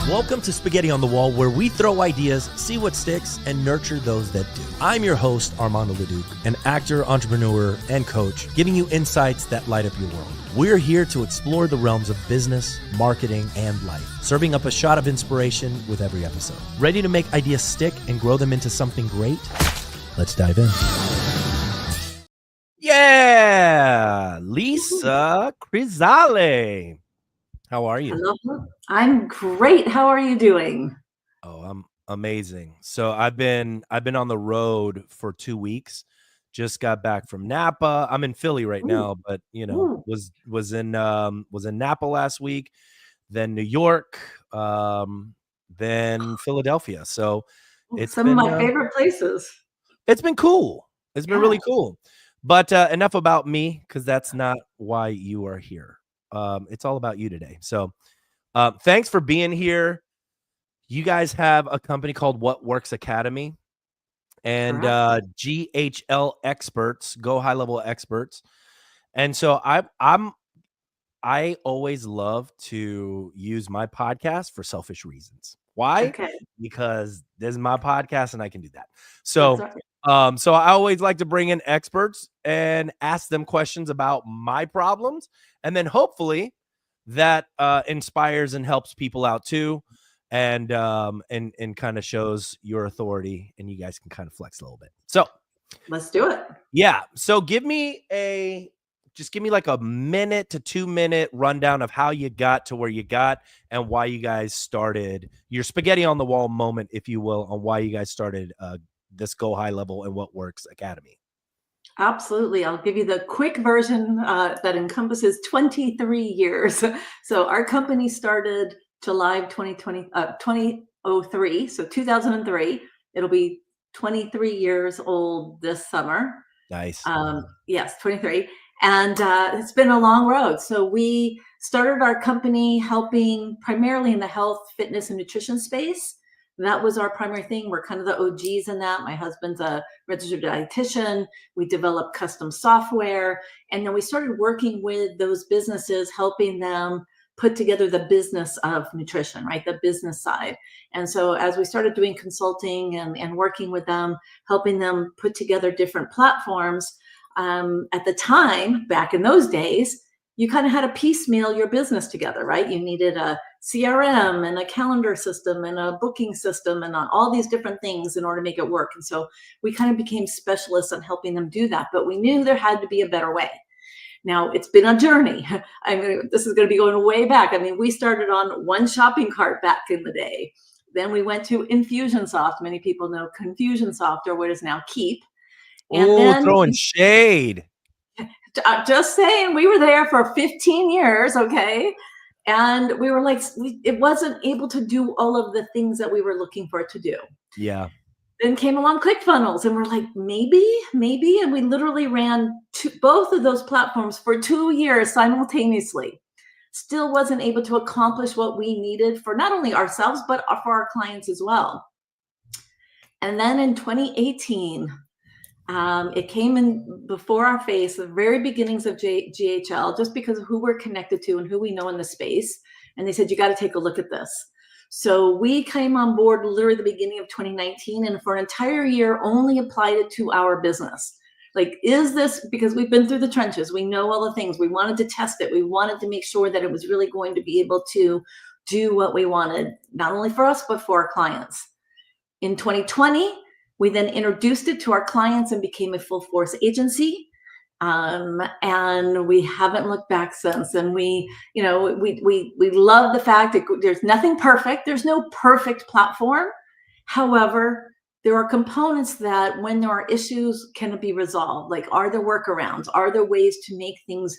Welcome to Spaghetti on the Wall, where we throw ideas, see what sticks, and nurture those that do. I'm your host, Armando Leduc, an actor, entrepreneur, and coach, giving you insights that light up your world. We're here to explore the realms of business, marketing, and life, serving up a shot of inspiration with every episode. Ready to make ideas stick and grow them into something great? Let's dive in. Yeah, Lisza Crisalle. How are you? Hello. I'm great. How are you doing? Oh, I'm amazing. So I've been on the road for 2 weeks. Just got back from Napa. I'm in Philly right now, but was in Napa last week, then New York, then Philadelphia. So it's Some of my favorite places. It's been cool. It's been really Yeah. cool. But enough about me, because that's not why you are here. It's all about you today. So thanks for being here. You guys have a company called What Works Academy and GHL experts, Go High Level Experts. And so I always love to use my podcast for selfish reasons. Why? Okay. Because this is my podcast and I can do that. So Right. so I always like to bring in experts and ask them questions about my problems, and then hopefully that inspires and helps people out too, and kind of shows your authority, and you guys can kind of flex a little bit. So Let's do it. yeah. So give me like a minute to 2 minute rundown of how you got to where you got and why you guys started your Spaghetti on the Wall moment, if you will, on why you guys started this Go High Level and What Works Academy. Absolutely. I'll give you the quick version that encompasses 23 years. So our company started July 2003. So 2003. It'll be 23 years old this summer. Nice. Yes, 23. And it's been a long road. So we started our company helping primarily in the health, fitness, and nutrition space. That was our primary thing. We're kind of the OGs in that. My husband's a registered dietitian. We developed custom software. And then we started working with those businesses, helping them put together the business of nutrition, right? The business side. And so as we started doing consulting and working with them, helping them put together different platforms, at the time, back in those days, you kind of had to piecemeal your business together, right? You needed a CRM and a calendar system and a booking system and all these different things in order to make it work. And so we kind of became specialists on helping them do that, but we knew there had to be a better way. Now, it's been a journey. I mean, this is going to be going way back. I mean, we started on one shopping cart back in the day. Then we went to Infusionsoft. Many people know Confusionsoft, or what is now Keep. And then throwing shade. Just saying, we were there for 15 years, okay? And we were like, it wasn't able to do all of the things that we were looking for it to do. Yeah. Then came along ClickFunnels, and we're like, maybe. And we literally ran both of those platforms for 2 years simultaneously. Still wasn't able to accomplish what we needed for not only ourselves, but for our clients as well. And then in 2018, it came in before our face, the very beginnings of GHL, just because of who we're connected to and who we know in the space. And they said, you got to take a look at this. So we came on board literally the beginning of 2019, and for an entire year only applied it to our business. Like, is this, because we've been through the trenches, we know all the things, we wanted to test it, we wanted to make sure that it was really going to be able to do what we wanted, not only for us, but for our clients. In 2020, we then introduced it to our clients and became a full force agency. And we haven't looked back since. And we love the fact that there's nothing perfect. There's no perfect platform. However, there are components that when there are issues can be resolved. Like, are there workarounds? Are there ways to make things,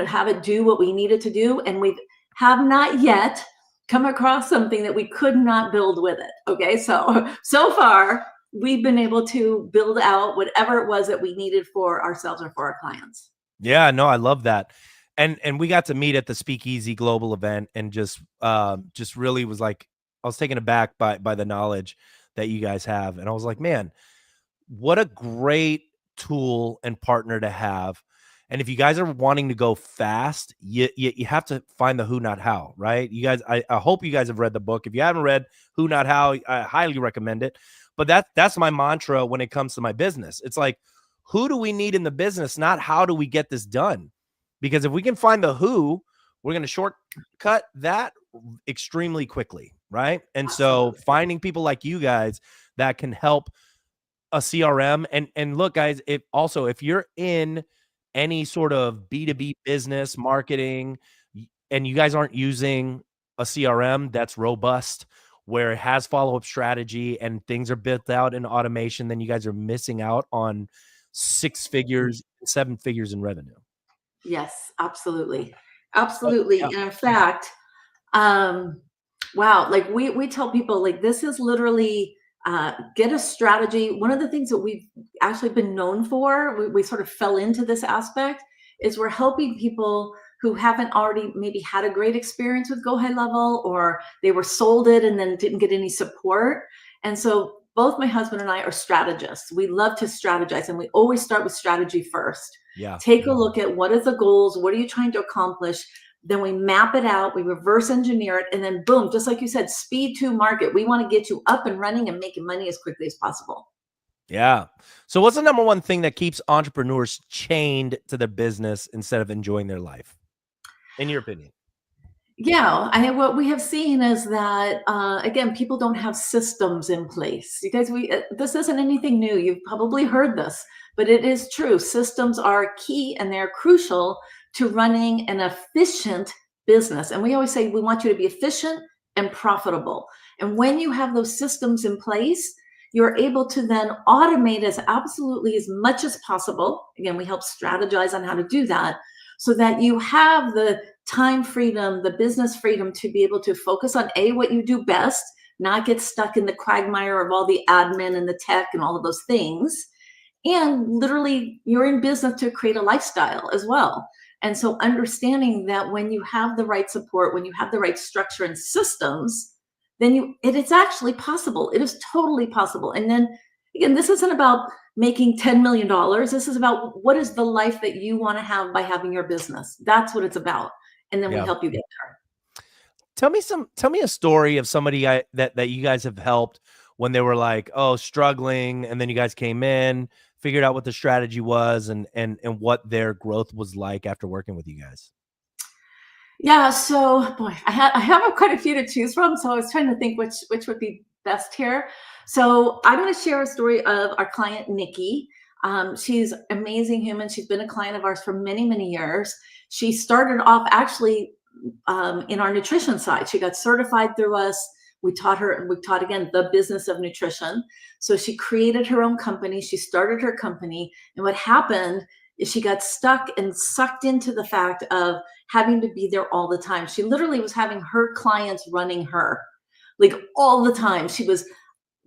have it do what we need it to do? And we have not yet come across something that we could not build with it. Okay, so far, we've been able to build out whatever it was that we needed for ourselves or for our clients. Yeah, no, I love that. And we got to meet at the Speakeasy Global event, and just really was like, I was taken aback by the knowledge that you guys have. And I was like, man, what a great tool and partner to have. And if you guys are wanting to go fast, you have to find the who, not how, right? You guys, I hope you guys have read the book. If you haven't read Who, Not How, I highly recommend it. But that's my mantra when it comes to my business. It's like, who do we need in the business, not how do we get this done? Because if we can find the who, we're going to shortcut that extremely quickly, right? And so Absolutely. finding people like you guys that can help a CRM, and look, guys, if you're in any sort of B2B business marketing and you guys aren't using a CRM that's robust, where it has follow-up strategy and things are built out in automation, then you guys are missing out on 6 figures, 7 figures in revenue. Yes, absolutely. Absolutely. Yeah. And in fact, wow, like we tell people, like, this is literally get a strategy. One of the things that we've actually been known for, we sort of fell into this aspect, is we're helping people who haven't already maybe had a great experience with Go High Level, or they were sold it and then didn't get any support. And so both my husband and I are strategists. We love to strategize, and we always start with strategy first. Yeah. Take a look at what is the goals, what are you trying to accomplish? Then we map it out, we reverse engineer it, and then boom, just like you said, speed to market. We want to get you up and running and making money as quickly as possible. Yeah. So what's the number one thing that keeps entrepreneurs chained to their business instead of enjoying their life, in your opinion? Yeah, what we have seen is that again, people don't have systems in place. You guys, this isn't anything new. You've probably heard this, but it is true. Systems are key and they're crucial to running an efficient business. And we always say we want you to be efficient and profitable. And when you have those systems in place, you're able to then automate as absolutely as much as possible. Again, we help strategize on how to do that, so that you have the time freedom, the business freedom to be able to focus on what you do best, not get stuck in the quagmire of all the admin and the tech and all of those things. And literally, you're in business to create a lifestyle as well. And so understanding that when you have the right support, when you have the right structure and systems, then it's actually possible. It is totally possible. And then again, this isn't about making $10 million. This is about what is the life that you want to have by having your business. That's what it's about. And then we Yeah. help you get there. Tell me a story of somebody that you guys have helped when they were like, oh, struggling, and then you guys came in, figured out what the strategy was, and what their growth was like after working with you guys. Yeah. So boy, I have quite a few to choose from. So I was trying to think which would be best here. So I'm going to share a story of our client, Nikki. She's an amazing human. She's been a client of ours for many, many years. She started off actually in our nutrition side. She got certified through us. We taught again the business of nutrition. So she created her own company. She started her company. And what happened is she got stuck and sucked into the fact of having to be there all the time. She literally was having her clients running her, like, all the time. She was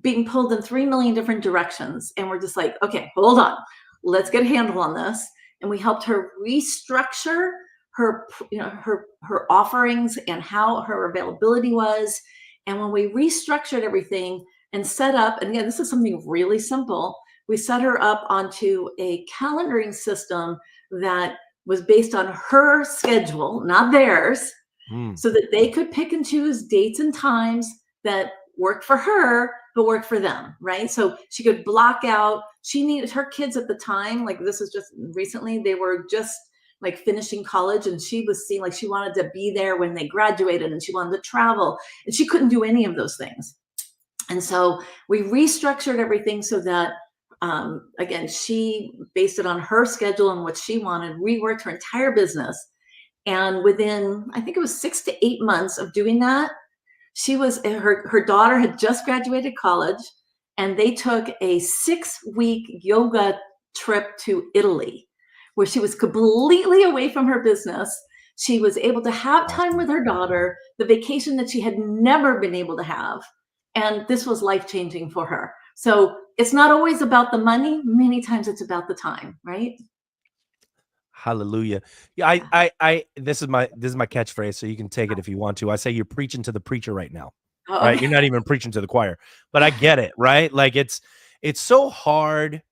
being pulled in 3 million different directions. And we're just like, okay, hold on, let's get a handle on this. And we helped her restructure her offerings and how her availability was. And when we restructured everything and set up, and again, this is something really simple, we set her up onto a calendaring system that was based on her schedule, not theirs, so that they could pick and choose dates and times that worked for her, but worked for them, right? So she could block out, she needed her kids at the time, like this is just recently, they were just like finishing college, and she was seeing like she wanted to be there when they graduated, and she wanted to travel, and she couldn't do any of those things. And so we restructured everything so that again, she based it on her schedule and what she wanted, reworked her entire business. And within, I think it was 6 to 8 months of doing that, her daughter had just graduated college, and they took a 6-week yoga trip to Italy, where she was completely away from her business. She was able to have time with her daughter, the vacation that she had never been able to have. And this was life-changing for her. So it's not always about the money. Many times it's about the time, right? Hallelujah. Yeah, I this is my catchphrase, so you can take it if you want to. I say you're preaching to the preacher right now. Oh, Right? okay. You're not even preaching to the choir. But I get it, right? Like it's so hard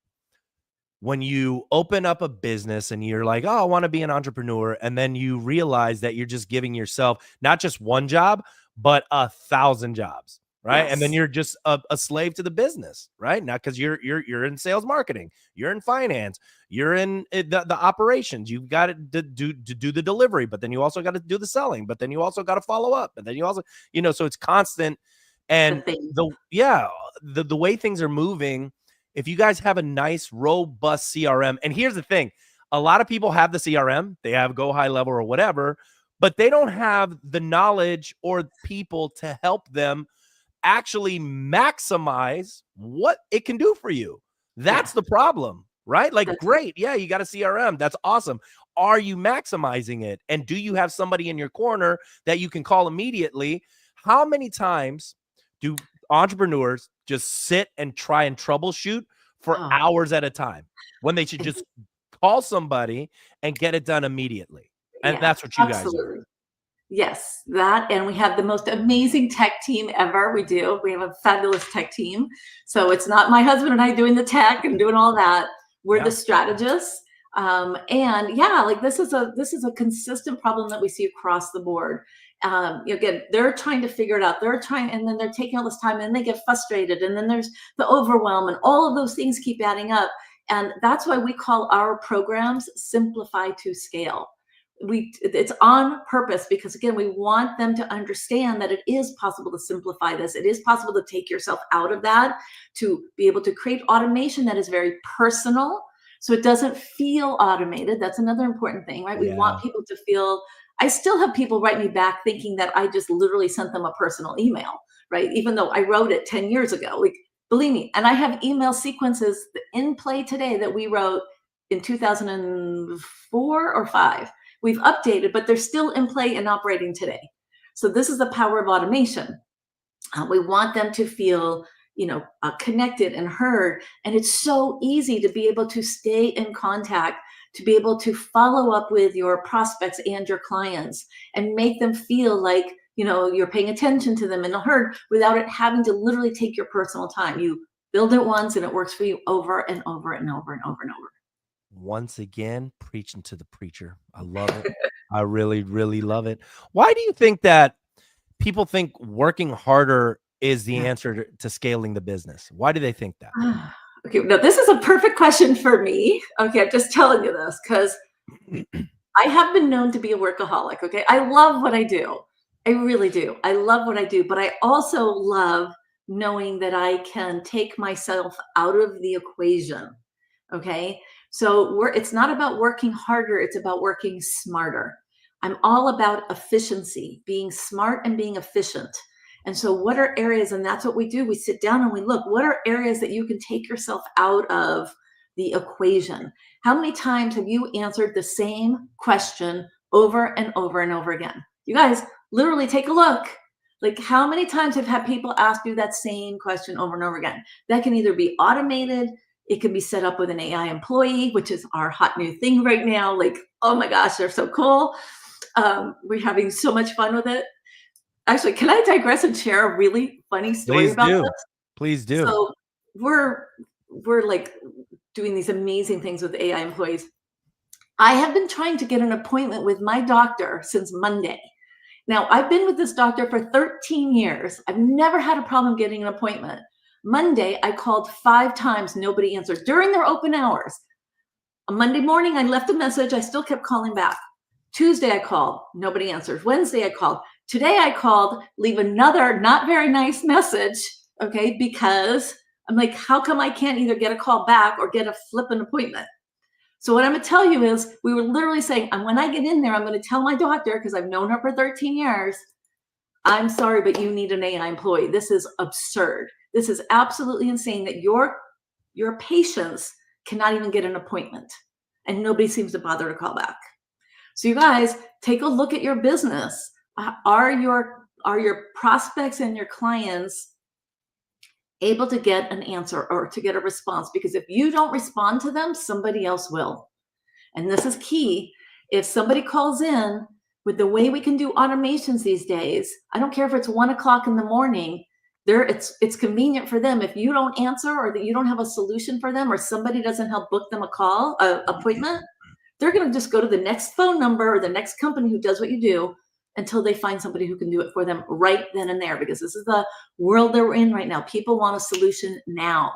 when you open up a business and you're like, oh, I want to be an entrepreneur. And then you realize that you're just giving yourself not just one job, but 1,000 jobs. Right. And then Yes. you're just a slave to the business. Right. Not because you're in sales marketing, you're in finance, you're in the operations. You've got to do the delivery, but then you also got to do the selling, but then you also got to follow up. And then you also, so it's constant. The And thing. the way things are moving, if you guys have a nice, robust CRM, and here's the thing, a lot of people have the CRM, they have Go High Level or whatever, but they don't have the knowledge or people to help them actually maximize what it can do for you. That's the problem, right? Like, That's great. Yeah, you got a CRM. That's awesome. Are you maximizing it? And do you have somebody in your corner that you can call immediately? How many times do entrepreneurs just sit and try and troubleshoot for oh, hours at a time when they should just call somebody and get it done immediately? And yeah, that's what you guys are. absolutely. Yes, that, and we have the most amazing tech team ever. We do. We have a fabulous tech team. So it's not my husband and I doing the tech and doing all that. We're Yeah. the strategists. And yeah, like this is a consistent problem that we see across the board. Again, they're trying to figure it out. They're trying, and then they're taking all this time, and they get frustrated, and then there's the overwhelm, and all of those things keep adding up. And that's why we call our programs Simplify to Scale. It's on purpose, because again, we want them to understand that it is possible to simplify this. It is possible to take yourself out of that, to be able to create automation that is very personal, so it doesn't feel automated. That's another important thing, right? We want Yeah. people to feel. I still have people write me back thinking that I just literally sent them a personal email, right? Even though I wrote it 10 years ago. Like, believe me. And I have email sequences in play today that we wrote in 2004 or 5. We've updated, but they're still in play and operating today. So this is the power of automation. We want them to feel, connected and heard. And it's so easy to be able to stay in contact, to be able to follow up with your prospects and your clients and make them feel like, you're paying attention to them and heard, without it having to literally take your personal time. You build it once and it works for you over and over and over and over and over. Once again, preaching to the preacher. I love it. I really, really love it. Why do you think that people think working harder is the Yeah. answer to scaling the business? Why do they think that? Okay, now this is a perfect question for me. Okay, I'm just telling you this because I have been known to be a workaholic. Okay, I love what I do. I really do. I love what I do, but I also love knowing that I can take myself out of the equation. Okay, so it's not about working harder, it's about working smarter. I'm all about efficiency, being smart and being efficient. And so what are areas, and that's what we do, we sit down and we look, what are areas that you can take yourself out of the equation? How many times have you answered the same question over and over and over again? You guys, literally take a look. Like, how many times have had people ask you that same question over and over again? That can either be automated, it can be set up with an AI employee, which is our hot new thing right now. Like, oh my gosh, they're so cool. We're having so much fun with it. Actually, can I digress and share a really funny story Please about do. this? Please do. So we're like doing these amazing things with AI employees. I have been trying to get an appointment with my doctor since Monday. Now, I've been with this doctor for 13 years. I've never had a problem getting an appointment. Monday, I called 5 times. Nobody answered during their open hours. On Monday morning, I left a message. I still kept calling back. Tuesday, I called. Nobody answered. Wednesday, I called. Today, I called, leave another not very nice message, okay, because I'm like, how come I can't either get a call back or get a flipping appointment? So what I'm going to tell you is, we were literally saying, and when I get in there, I'm going to tell my doctor, because I've known her for 13 years, I'm sorry, but you need an AI employee. This is absurd. This is absolutely insane that your patients cannot even get an appointment, and nobody seems to bother to call back. So you guys, take a look at your business. Are your prospects and your clients able to get an answer or to get a response? Because if you don't respond to them, somebody else will. And this is key. If somebody calls in, with the way we can do automations these days, I don't care if it's 1 o'clock in the morning, it's convenient for them. If you don't answer or that you don't have a solution for them or somebody doesn't help book them a appointment, they're going to just go to the next phone number or the next company who does what you do until they find somebody who can do it for them right then and there, because this is the world that we're in right now. People want a solution now.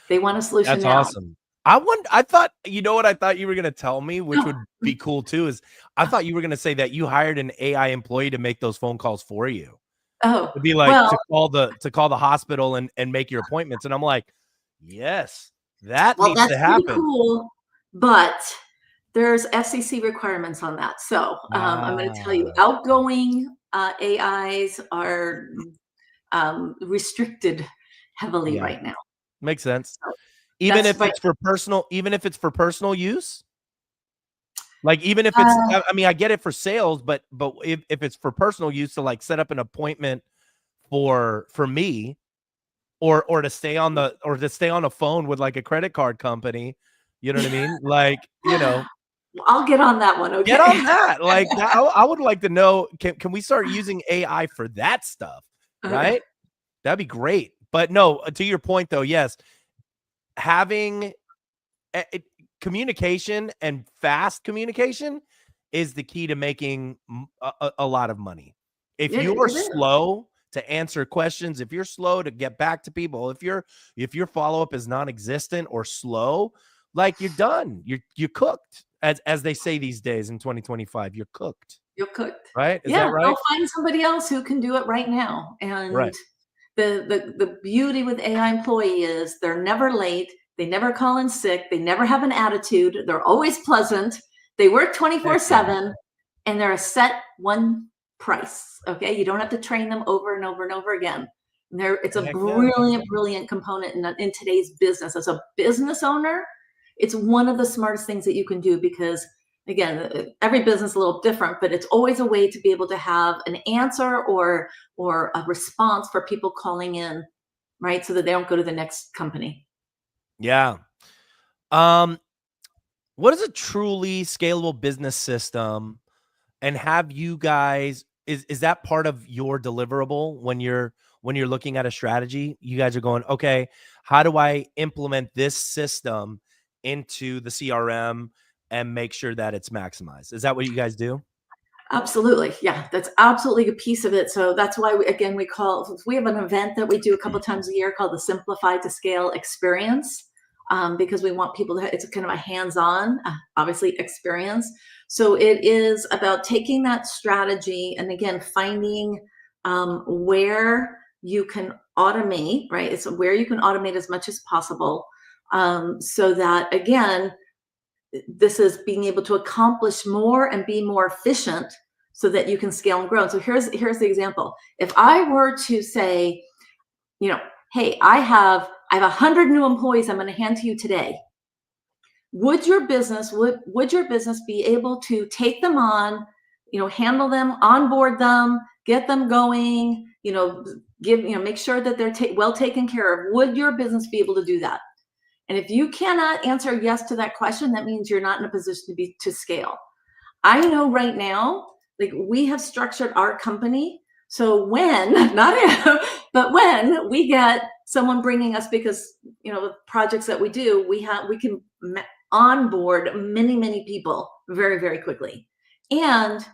They want a solution That's now. awesome. I thought, you know what I thought you were going to tell me, which would be cool too, is I thought you were going to say that you hired an AI employee to make those phone calls for you. Oh, It'd be like well, to call the hospital and make your appointments. And I'm like, yes, that well, needs that's to pretty happen. cool, but there's FCC requirements on that. So I'm going to tell you, outgoing AIs are restricted heavily Yeah, right now. makes sense. So Even that's if right. it's for personal use. Like, even if it's, Uh, I mean, I get it for sales, but if it's for personal use to like set up an appointment for me, or to stay on the phone with like a credit card company, you know what I mean? Like, I'll get on that one. get Okay. on that. Like that, I would like to know, can we start using AI for that stuff? Right? That'd be great. But no, to your point though, yes, having communication and fast communication is the key to making a lot of money. If It, you are it is. slow to answer questions, if you're slow to get back to people, if your follow-up is non-existent or slow, like, you're done. You're cooked, as they say these days in 2025. You're cooked, You're cooked. right? Is Yeah, that right? they'll find somebody else who can do it right now. And Right. the beauty with AI employee is they're never late. They never call in sick. They never have an attitude. They're always pleasant. They work Heck yeah. 24/7, and they're a set one price. Okay, you don't have to train them over and over and over again. It's a Heck yeah. brilliant component in today's business. As a business owner, it's one of the smartest things that you can do, because again, every business is a little different, but it's always a way to be able to have an answer or a response for people calling in, right? So that they don't go to the next company. Yeah. Um, what is a truly scalable business system? And have you guys, is that part of your deliverable when you're looking at a strategy? You guys are going, okay, how do I implement this system into the CRM and make sure that it's maximized? Is that what you guys do? Absolutely. Yeah, that's absolutely a piece of it. So that's why we have an event that we do a couple times a year called the Simplify to Scale Experience, because we want people to, it's kind of a hands-on, obviously, experience. So it is about taking that strategy and again, finding where you can automate, right? It's where you can automate as much as possible, so that again, this is being able to accomplish more and be more efficient so that you can scale and grow. So here's the example. If I were to say, hey, I have 100 new employees I'm going to hand to you today. Would your business be able to take them on, handle them, onboard them, get them going, make sure that they're well taken care of? Would your business be able to do that? And if you cannot answer yes to that question, that means you're not in a position to scale. I know right now, like, we have structured our company so when, not if, but when we get someone bringing us, because the projects that we do, we can onboard many people very, very quickly, and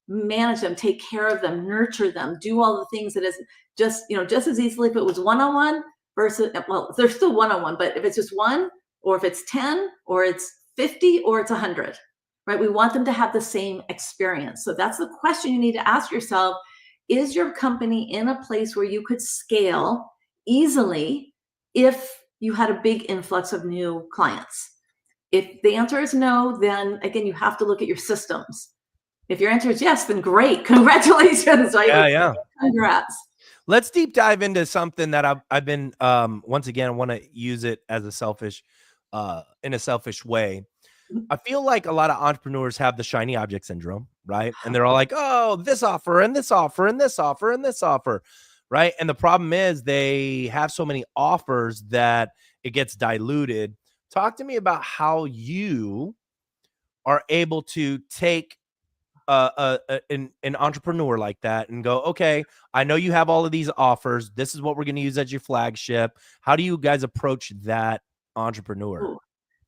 manage them, take care of them, nurture them, do all the things that is just as easily if it was one-on-one versus, well, they're still one-on-one, but if it's just one, or if it's 10, or it's 50, or it's 100, right? We want them to have the same experience. So that's the question you need to ask yourself. Is your company in a place where you could scale easily if you had a big influx of new clients? If the answer is no, then again, you have to look at your systems. If your answer is yes, then great. Congratulations, right? Yeah. Congrats. Let's deep dive into something that I've been, once again, I want to use it as in a selfish way. I feel like a lot of entrepreneurs have the shiny object syndrome, right? And they're all like, oh, this offer and this offer and this offer and this offer, right? And the problem is they have so many offers that it gets diluted. Talk to me about how you are able to take an entrepreneur like that and go, okay, I know you have all of these offers. This is what we're going to use as your flagship. How do you guys approach that entrepreneur? Ooh,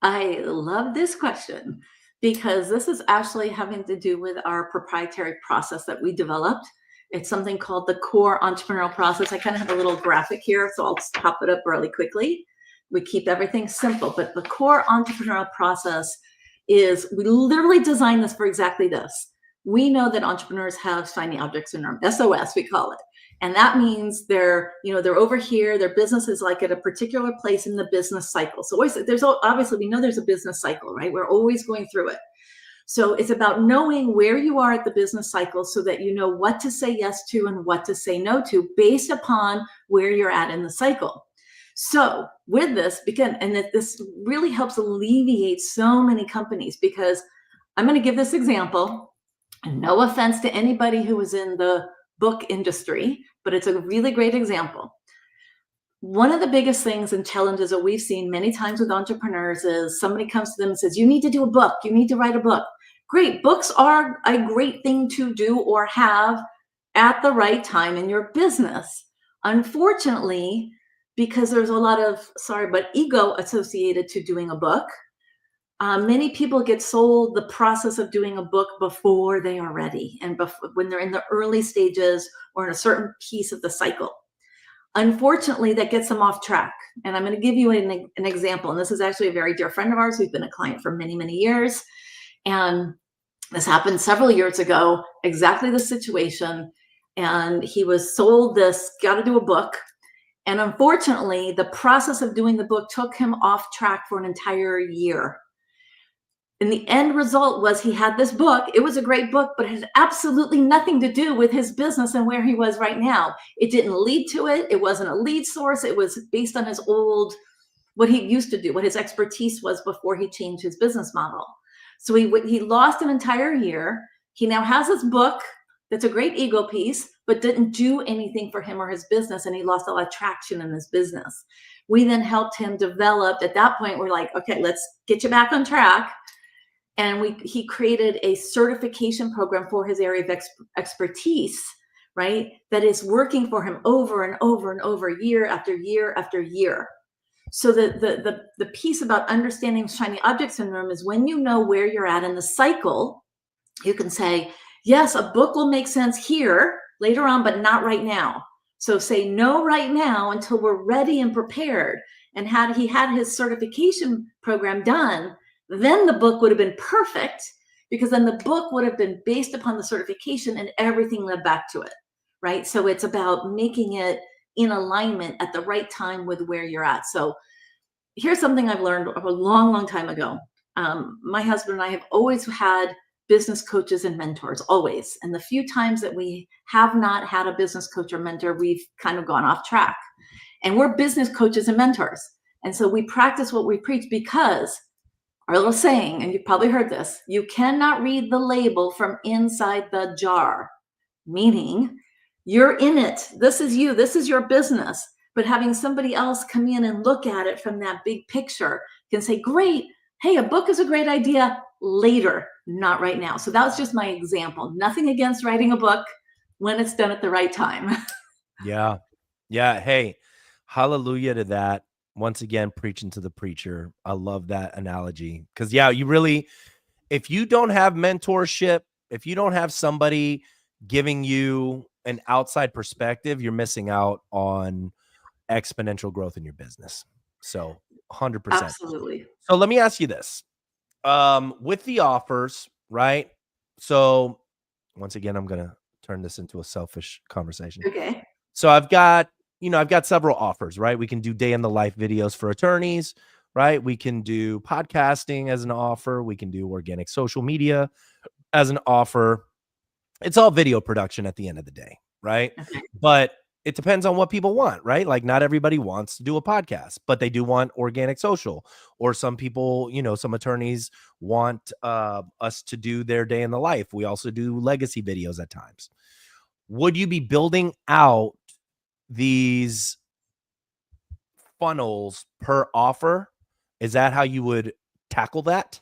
I love this question because this is actually having to do with our proprietary process that we developed. It's something called the core entrepreneurial process. I kind of have a little graphic here, so I'll just pop it up really quickly. We keep everything simple, but the core entrepreneurial process is we literally designed this for exactly this. We know that entrepreneurs have shiny object syndrome, SOS, we call it. And that means they're over here, their business is like at a particular place in the business cycle. So always there's obviously we know there's a business cycle, right? We're always going through it. So it's about knowing where you are at the business cycle so that you know what to say yes to and what to say no to based upon where you're at in the cycle. So with this, this really helps alleviate so many companies because I'm going to give this example. No offense to anybody who was in the book industry, but it's a really great example. One of the biggest things and challenges that we've seen many times with entrepreneurs is somebody comes to them and says, you need to do a book, you need to write a book. Great, books are a great thing to do or have at the right time in your business. Unfortunately, because there's a lot of, ego associated to doing a book, many people get sold the process of doing a book before they are ready and when they're in the early stages or in a certain piece of the cycle. Unfortunately, that gets them off track. And I'm going to give you an example. And this is actually a very dear friend of ours who's been a client for many, many years. And this happened several years ago, exactly the situation. And he was sold this, got to do a book. And unfortunately, the process of doing the book took him off track for an entire year. And the end result was he had this book. It was a great book, but it had absolutely nothing to do with his business and where he was right now. It didn't lead to it. It wasn't a lead source. It was based on his what he used to do, what his expertise was before he changed his business model. So he lost an entire year. He now has this book that's a great ego piece, but didn't do anything for him or his business. And he lost a lot of traction in his business. We then helped him develop. At that point, we're like, okay, let's get you back on track. And he created a certification program for his area of expertise, right? That is working for him over and over and over, year after year after year. So the piece about understanding shiny object syndrome is when you know where you're at in the cycle, you can say, yes, a book will make sense here later on, but not right now. So say no right now until we're ready and prepared. And had he had his certification program done, then the book would have been perfect because then the book would have been based upon the certification and everything led back to it, right? So it's about making it in alignment at the right time with where you're at. So here's something I've learned a long, long time ago. My husband and I have always had business coaches and mentors, always. And the few times that we have not had a business coach or mentor, we've kind of gone off track. And we're business coaches and mentors. And so we practice what we preach because our little saying, and you've probably heard this, you cannot read the label from inside the jar, meaning you're in it. This is you. This is your business. But having somebody else come in and look at it from that big picture can say, great, hey, a book is a great idea later, not right now. So that was just my example. Nothing against writing a book when it's done at the right time. Yeah. Yeah. Hey, hallelujah to that. Once again, preaching to the preacher. I love that analogy. Because, yeah, you really, if you don't have mentorship, if you don't have somebody giving you an outside perspective, you're missing out on exponential growth in your business. So 100%. Absolutely. So let me ask you this. With the offers, right? So once again, I'm going to turn this into a selfish conversation. Okay. So I've got several offers, right? We can do day in the life videos for attorneys, right? We can do podcasting as an offer. We can do organic social media as an offer. It's all video production at the end of the day, right? Okay. But it depends on what people want, right? Like not everybody wants to do a podcast, but they do want organic social. Or some people, some attorneys want us to do their day in the life. We also do legacy videos at times. Would you be building out these funnels per offer? Is that how you would tackle that?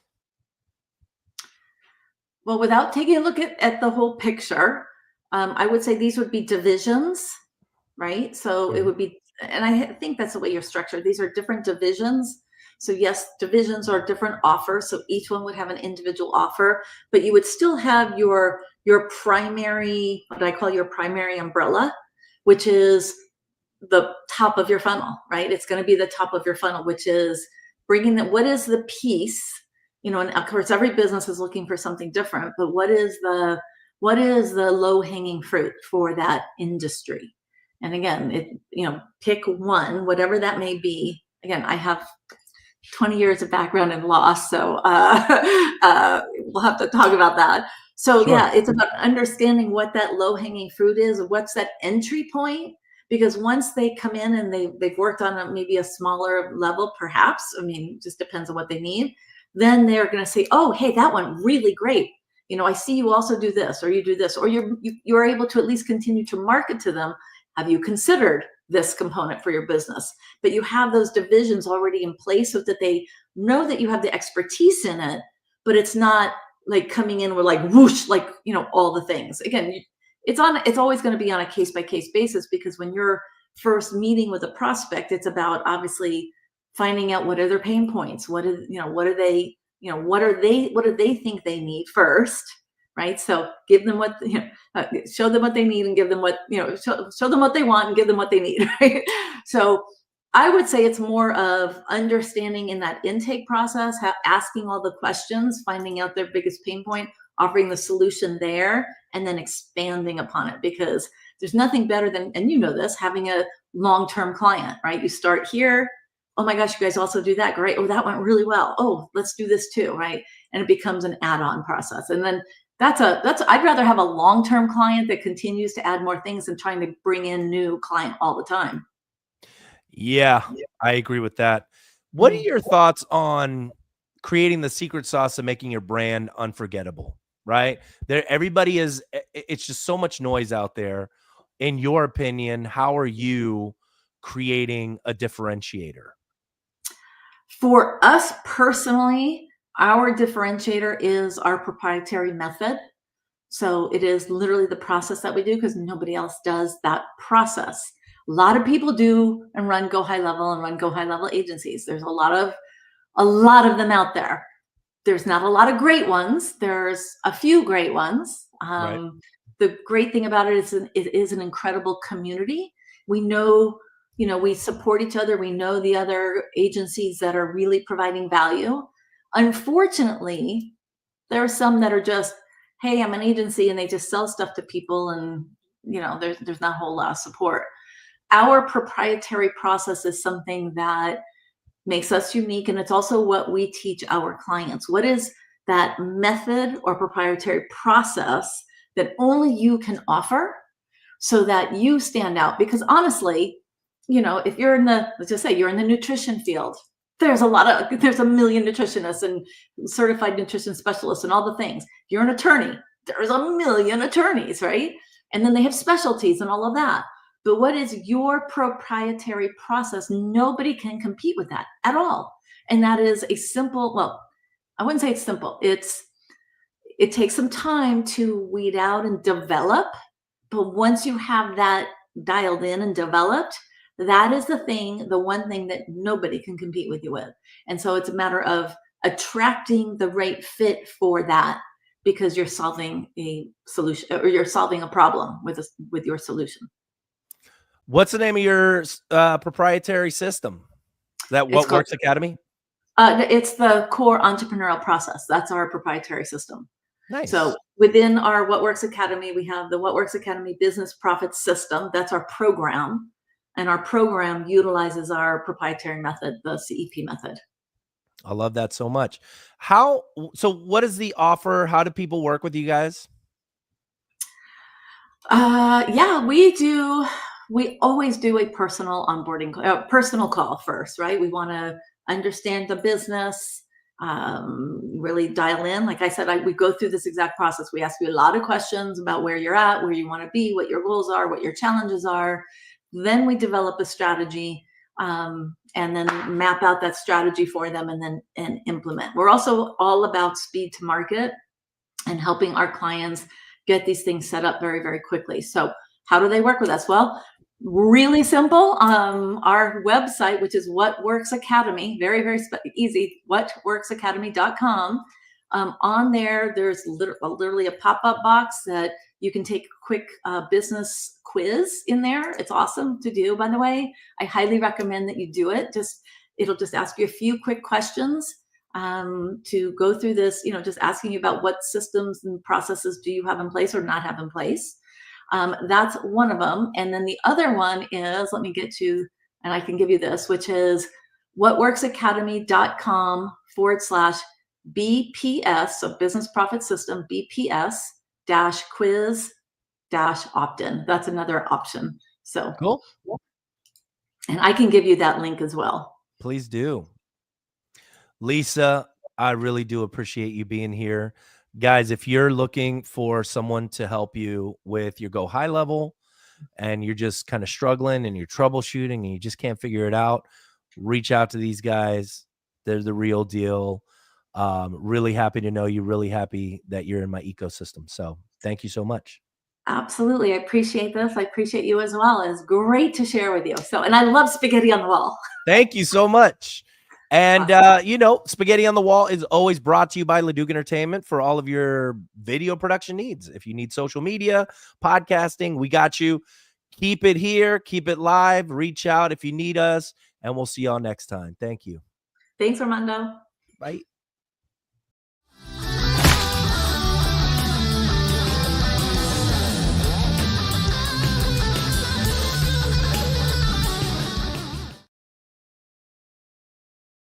Well, without taking a look at the whole picture, I would say these would be divisions, right? So it Okay. would be, and I think that's the way you're structured. These are different divisions. So yes, divisions are different offers. So each one would have an individual offer, but you would still have your primary, what I call your primary umbrella, which is the top of your funnel, right? It's going to be the top of your funnel, which is bringing that. What is the piece? And of course, every business is looking for something different. But what is the low hanging fruit for that industry? And again, pick one, whatever that may be. Again, I have 20 years of background in law, so we'll have to talk about that. So Sure. yeah, it's about understanding what that low hanging fruit is, what's that entry point, because once they come in and they've worked on maybe a smaller level, perhaps, I mean, just depends on what they need, then they're going to say, oh, hey, that one really great. I see you also do this, or you do this, or you're able to at least continue to market to them. Have you considered this component for your business? But you have those divisions already in place so that they know that you have the expertise in it, but it's not like coming in with like whoosh, like, all the things. Again, it's always going to be on a case by case basis, because when you're first meeting with a prospect, it's about obviously finding out what are their pain points, what do they think they need first, right? So give them show them what they need and give them show them what they want and give them what they need, right? So I would say it's more of understanding in that intake process, asking all the questions, finding out their biggest pain point, offering the solution there, and then expanding upon it. Because there's nothing better than, and this, having a long-term client, right? You start here. Oh my gosh, you guys also do that. Great. Oh, that went really well. Oh, let's do this too, right? And it becomes an add-on process. And then I'd rather have a long-term client that continues to add more things than trying to bring in new client all the time. Yeah, I agree with that. What are your thoughts on creating the secret sauce of making your brand unforgettable? Right? It's just so much noise out there. In your opinion, how are you creating a differentiator? For us personally, our differentiator is our proprietary method. So it is literally the process that we do, because nobody else does that process. A lot of people do and run go high level agencies. There's a lot of them out there. There's not a lot of great ones. There's a few great ones. Right. The great thing about it is an incredible community. We know, we support each other. We know the other agencies that are really providing value. Unfortunately, there are some that are just, hey, I'm an agency, and they just sell stuff to people, and there's not a whole lot of support. Our proprietary process is something that makes us unique, and it's also what we teach our clients. What is that method or proprietary process that only you can offer, so that you stand out? Because honestly, if you're let's just say you're in the nutrition field, there's a million nutritionists and certified nutrition specialists and all the things. You're an attorney, there's a million attorneys, right? And then they have specialties and all of that. But what is your proprietary process? Nobody can compete with that at all. And that is a simple, well, I wouldn't say it's simple. It takes some time to weed out and develop. But once you have that dialed in and developed, that is the one thing that nobody can compete with you with. And so it's a matter of attracting the right fit for that, because you're solving a solution, or you're solving a problem with your solution. What's the name of your proprietary system? Is that It's What called Works Academy? it's the core entrepreneurial process. That's our proprietary system. So Nice. within our What Works Academy, we have the What Works Academy Business Profit System. That's our program. And our program utilizes our proprietary method, the CEP method. I love that so much. So what is the offer? How do people work with you guys? Yeah, we always do a personal onboarding, personal call first, right? We want to understand the business, really dial in. Like I said, we go through this exact process. We ask you a lot of questions about where you're at, where you want to be, what your goals are, what your challenges are. Then we develop a strategy, and then map out that strategy for them, and implement. We're also all about speed to market. and helping our clients get these things set up very, very quickly. So how do they work with us? Well, really simple. Our website, which is What Works Academy, very, very easy, whatworksacademy.com. On there, there's literally a pop-up box that you can take a quick business quiz in there. It's awesome to do, by the way. I highly recommend that you do it. It'll just ask you a few quick questions to go through this, just asking you about what systems and processes do you have in place or not have in place. That's one of them. And then the other one is, let me get to, and I can give you this, which is whatworksacademy.com/BPS, so Business Profit System, BPS quiz opt-in. That's another option. So Cool. And I can give you that link as well. Please do. Lisza, I really do appreciate you being here. Guys, if you're looking for someone to help you with your Go High level and you're just kind of struggling and you're troubleshooting and you just can't figure it out, reach out to these guys. They're the real deal. Really happy to know you. Really happy that you're in my ecosystem. So thank you so much. Absolutely. I appreciate this. I appreciate you as well. It's great to share with you. And I love spaghetti on the wall. Thank you so much. And, Spaghetti on the Wall is always brought to you by Leduc Entertainment for all of your video production needs. If you need social media, podcasting, we got you. Keep it here. Keep it live. Reach out if you need us. And we'll see y'all next time. Thank you. Thanks, Armando. Bye.